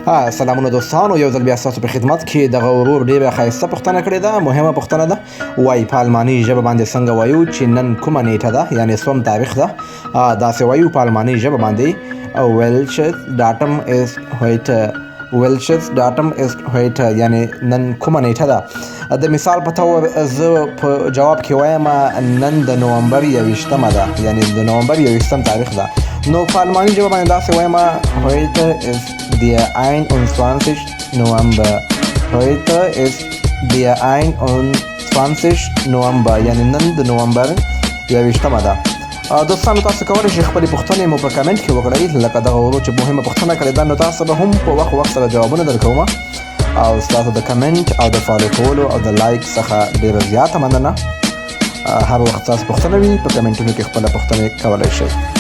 سلامونه دوستانو، یو ځل بیا ستاسو په خدمت کې دغه ورور ډېره ښایسته پوښتنه کړې ده، مهمه پوښتنه ده. وایي په الماني ژبه باندې څنګه وایو چې نن کومه نیټه ده، یعنې څوم تاریخ ده. داسې وایو په الماني ژبه باندې welches Datum ist heute. welches Datum ist heute، یعنې نن کومه نیټه ده. د مثال په تور زه په جواب کې وایم نن د نومبر 21مه ده، یعنې د نومبر 21م تاریخ ده. نو په الماني ژبه باندې داسې وایم heute ist der 21. November. heute ist der 21. November، یعنې نن د نومبر 21مه ده. دوستانو تاسو کولی شئ خپلې پوښتنې مو په کمنټ کې وکړئ، لکه دغه ورور چې مهمه پوښتنه کړې ده. نو تاسو به هم په وخت سره جوابونه درکوم، او ستاسو د کمنټ او د فالو کولو او د لایک څخه ډېره زیاته مننه. هر وخت تاسو پوښتنه وي په کمنټونو کې خپله پوښتنې کولی شئ.